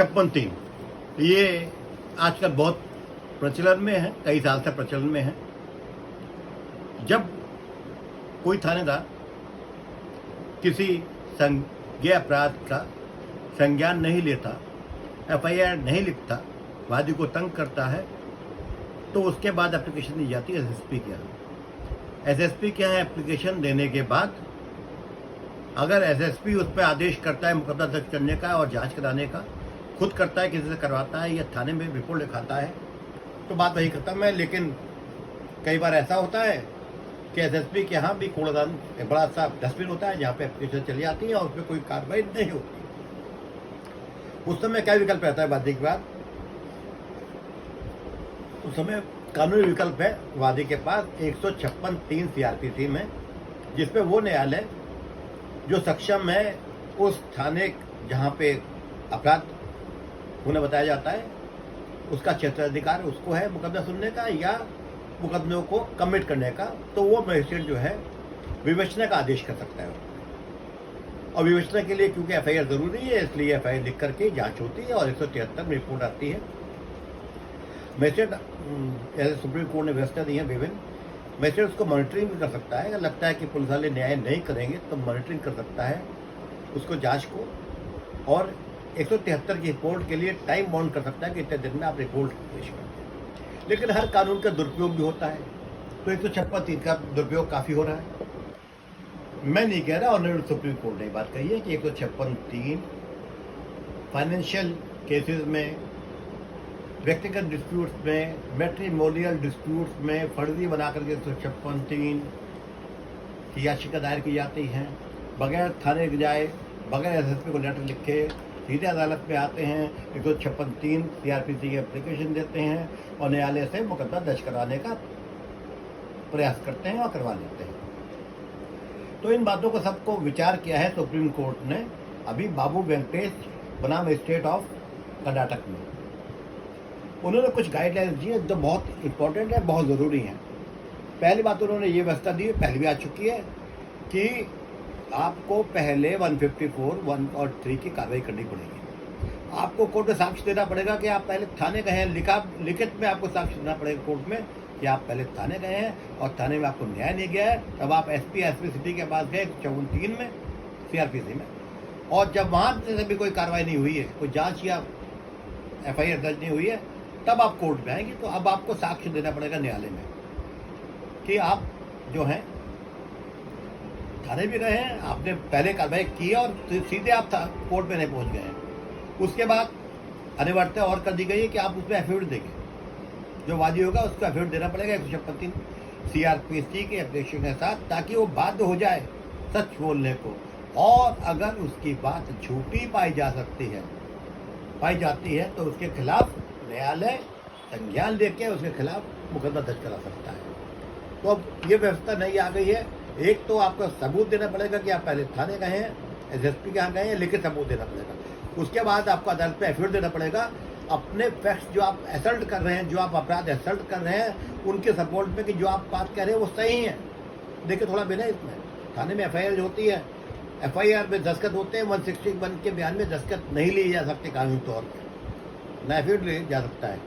56(3) ये आजकल बहुत प्रचलन में है, कई साल से प्रचलन में है। जब कोई थानेदार किसी संज्ञेय अपराध का संज्ञान नहीं लेता, एफआईआर नहीं लिखता, वादी को तंग करता है, तो उसके बाद एप्लीकेशन दी जाती है एसएसपी के यहाँ। एसएसपी के यहाँ एप्लीकेशन देने के बाद अगर एसएसपी उस पर आदेश करता है मुकदमा दर्ज करने का और जांच कराने का, खुद करता है, किसी से करवाता है या थाने में रिपोर्ट लिखाता है, तो बात वही खत्म है। लेकिन कई बार ऐसा होता है कि एसएसपी के यहाँ भी कूड़ादान एक बड़ा सा डस्टबिन होता है जहाँ पे एप्लीकेशन चली जाती है और उस पर कोई कार्रवाई नहीं होती। उस समय क्या विकल्प रहता है वादी के बाद? उस समय कानूनी विकल्प है वादी के पास 156(3) सीआरपीसी में, जिसमें वो न्यायालय जो सक्षम है उस थाने जहाँ पे अपराध उन्हें बताया जाता है उसका क्षेत्राधिकार उसको है मुकदमा सुनने का या मुकदमों को कमिट करने का, तो वो मजिस्ट्रेट जो है विवेचना का आदेश कर सकता है। और विवेचना के लिए क्योंकि एफआईआर जरूरी है, इसलिए एफआईआर लिख करके जांच होती है और 173 में रिपोर्ट आती है। मजिस्ट्रेट जैसे सुप्रीम कोर्ट ने व्यवस्था दी है विभिन्न, मजिस्ट्रेट उसको मॉनिटरिंग भी कर सकता है। अगर लगता है कि पुलिस वाले न्याय नहीं करेंगे तो मॉनिटरिंग कर सकता है उसको जांच को, और 173 की रिपोर्ट के लिए टाइम बाउंड कर सकता है कि इतने दिन में आप रिपोर्ट पेश करें। लेकिन हर कानून का दुरुपयोग भी होता है, तो 156(3) का दुरुपयोग काफ़ी हो रहा है। मैं नहीं कह रहा, ऑनरेबल सुप्रीम कोर्ट ने बात कही है कि 156(3) फाइनेंशियल केसेस में, व्यक्तिगत डिस्प्यूट्स में, मैट्रिमोनियल डिस्प्यूट्स में फर्जी बना करके 156(3) की याचिका दायर की जाती हैं। बगैर थाने जाए, बगैर एसएसपी को लेटर लिखे सीधे अदालत में आते हैं, 156(3) सीआरपीसी की एप्लीकेशन देते हैं और न्यायालय से मुकदमा दर्ज कराने का प्रयास करते हैं और करवा लेते हैं। तो इन बातों को सबको विचार किया है सुप्रीम कोर्ट ने अभी बाबू वेंकटेश बनाम स्टेट ऑफ कर्नाटक में। उन्होंने कुछ गाइडलाइंस दी है जो बहुत इंपॉर्टेंट है, बहुत ज़रूरी है। पहली बात उन्होंने ये व्यवस्था दी है, पहले भी आ चुकी है, कि आपको पहले 154, 1 और 3 की कार्रवाई करनी पड़ेगी। आपको कोर्ट में साक्ष्य देना पड़ेगा कि आप पहले थाने गए हैं, लिखित में आपको साक्ष्य देना पड़ेगा कोर्ट में कि आप पहले थाने गए हैं और थाने में आपको न्याय नहीं गया है। तब आप एसपी सिटी के पास गए 154(3) में सीआरपीसी में, और जब वहाँ से भी कोई कार्रवाई नहीं हुई है, कोई जाँच या एफआईआर दर्ज नहीं हुई है, तब आप कोर्ट में आएंगे। तो अब आपको साक्ष्य देना पड़ेगा न्यायालय में कि आप जो हैं थाने भी गए हैं, आपने पहले कार्रवाई की और सीधे आप कोर्ट में नहीं पहुंच गए हैं। उसके बाद अनिवार्यता और कर दी गई है कि आप उसमें एफिडेविट देंगे, जो वादी होगा उसको एफिडेविट देना पड़ेगा 156(3) सीआरपीसी के एप्लीकेशन के साथ, ताकि वो बाध्य हो जाए सच बोलने को। और अगर उसकी बात झूठी पाई जाती है तो उसके खिलाफ न्यायालय संज्ञान लेके उसके खिलाफ मुकदमा दर्ज करा सकता है। तो अब ये व्यवस्था नई आ गई है। एक तो आपको सबूत देना पड़ेगा कि आप पहले थाने गए हैं, एसएसपी के यहाँ गए हैं, लिखित सबूत देना पड़ेगा। उसके बाद आपको अदालत में एफिडेविट देना पड़ेगा अपने फैक्ट्स जो आप असल्ट कर रहे हैं, जो आप अपराध असल्ट कर रहे हैं, उनके सपोर्ट में कि जो आप बात कह रहे हैं वो सही है। देखिए थोड़ा बिना इसमें थाने में एफआईआर होती है, एफआईआर में दस्तखत होते हैं, 161 के बयान में दस्तखत नहीं लिए जा सकते कानूनी तौर पर, ना एफिडेविट लिया जा सकता है।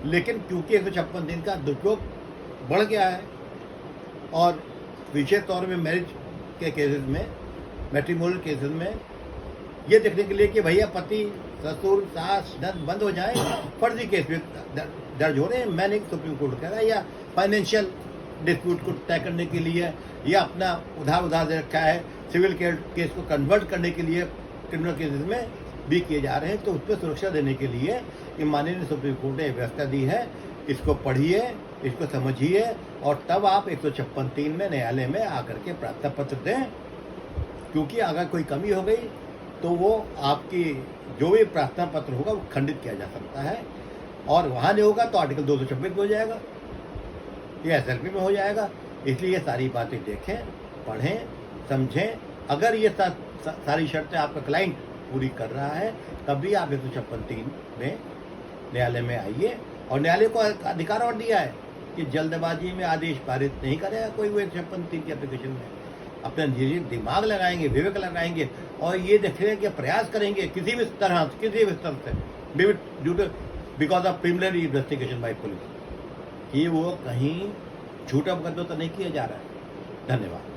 लेकिन क्योंकि 156(3) का दुरुपयोग बढ़ गया है और विशेष तौर में मैरिज के केसेस में, मैट्रिमोनियल केसेस में, ये देखने के लिए कि भैया पति, ससुर, सास, नंद बंद हो जाए, फर्जी केस भी दर्ज हो रहे हैं। मैंने सुप्रीम कोर्ट कह रहा है, या फाइनेंशियल डिस्प्यूट को तय करने के लिए, या अपना उधार दे रखा है, सिविल केस को कन्वर्ट करने के लिए क्रिमिनल केसेस में भी किए जा रहे हैं। तो उस पर सुरक्षा देने के लिए ये माननीय सुप्रीम कोर्ट ने व्यवस्था दी है। इसको पढ़िए, इसको समझिए और तब आप 156(3) में न्यायालय में आकर के प्रार्थना पत्र दें, क्योंकि अगर कोई कमी हो गई तो वो आपकी जो भी प्रार्थना पत्र होगा वो खंडित किया जा सकता है, और वहाँ नहीं होगा तो आर्टिकल 226 में हो जाएगा या एसएलपी में हो जाएगा। इसलिए ये सारी बातें देखें, पढ़ें, समझें। अगर ये सारी शर्तें आपका क्लाइंट पूरी कर रहा है तभी आप 156(3) में न्यायालय में आइए। और न्यायालय को अधिकार और दिया है कि जल्दबाजी में आदेश पारित नहीं करेगा कोई वो 156(3) की एप्लीकेशन में। अपना दिमाग लगाएंगे, विवेक लगाएंगे और ये देखेंगे कि प्रयास करेंगे किसी भी तरह, किसी भी स्तर से due to because of preliminary investigation by police कि वो कहीं झूठा मुकदमा तो नहीं किया जा रहा है। धन्यवाद।